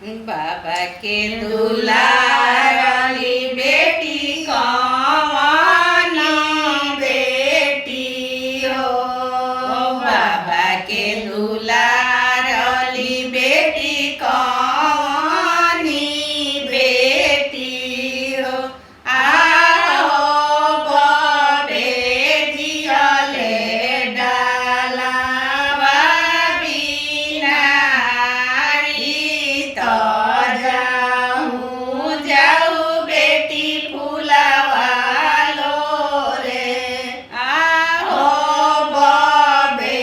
बाबा के दुलारी बेटी कौन बेटी हो। बाबा के दुलारी बेटी कौन बेटी हो। आओ बबे दियले डालावा बिनारी तो जाऊँ जाऊँ बेटी फुलावालो रे। आओ बबे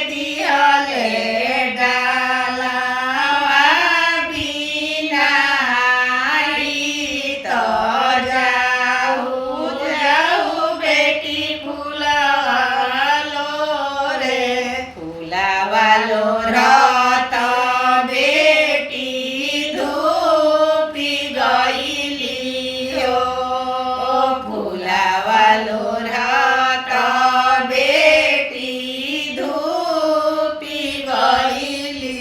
दियले डालावा बिनारी तो जाऊँ जाऊँ बेटी फुलावालो रे। फुलावालो रत बेटी धूपी गईली हो। फुलावालो रत बेटी धूपी गईली।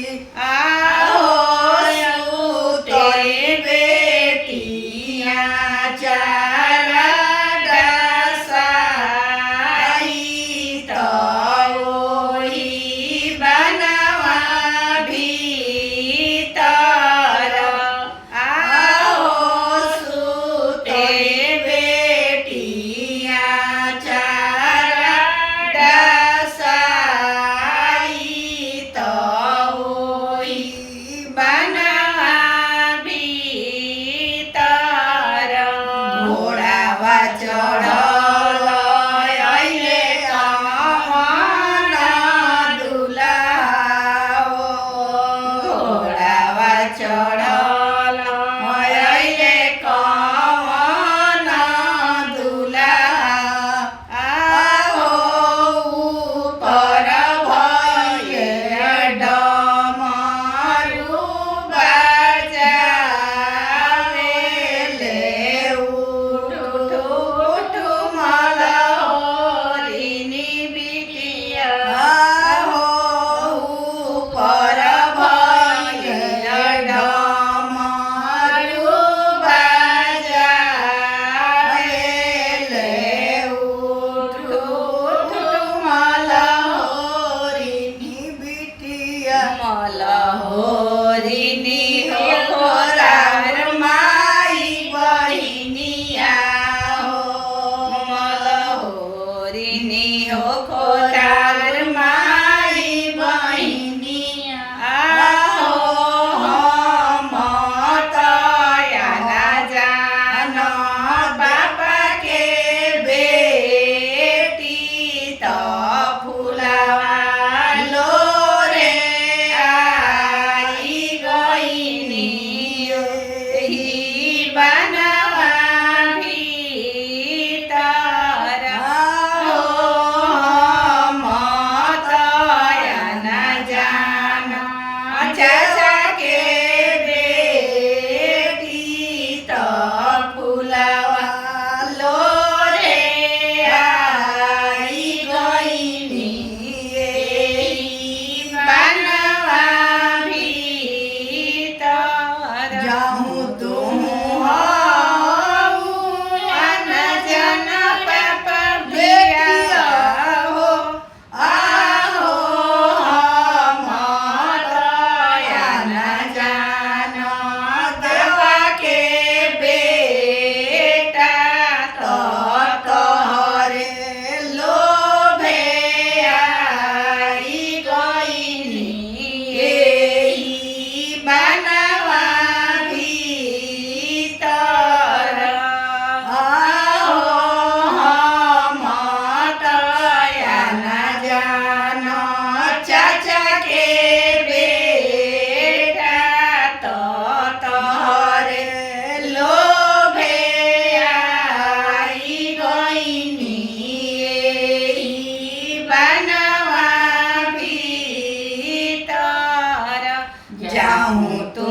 आओ सुते बेटियाँ चारा डसाई तो ओही बनवा भीतर। आओ सुते बेटियाँ चारा डसाई तो ओही बनवा भीतर। घोड़ावा चढ़ल अइले कौन दुल्हा हो। घोड़ावा चढ़ल अइले कौन दुल्हा। आओ ऊपर भइले डमरू बजावेले। उठ उठ मलहोरिनी बिटिया। आओ ऊपर भइले डमरू बजावेले। उठ उठ मलहोरिनी बिटिया। मलहोरिनी हो खोरार माई बहिनिया हो। मलहोरिनी हो खोरार माई बहिनिया। आओ हम तया ना जान बाबा के बेटी तो फुलावालो रे आई गईनी। एही बनवा भीतर। आओ हम तया ना जान चाचा के बेटी तो फुलावालो रे आई गईनी। एही बनवा भीतर। जाऊँ तुम हऊ अन जन पाप बेटिया हो। आओ हम तया न जान देवा के बेटा तो तोहरे लोभे आई गईनी। एही बनवा भीतर। आओ हम तया न जान चाचा के बेटा तो तोहरे लोभे आई गईनी। एही बनवा भीतर। जाऊँ तू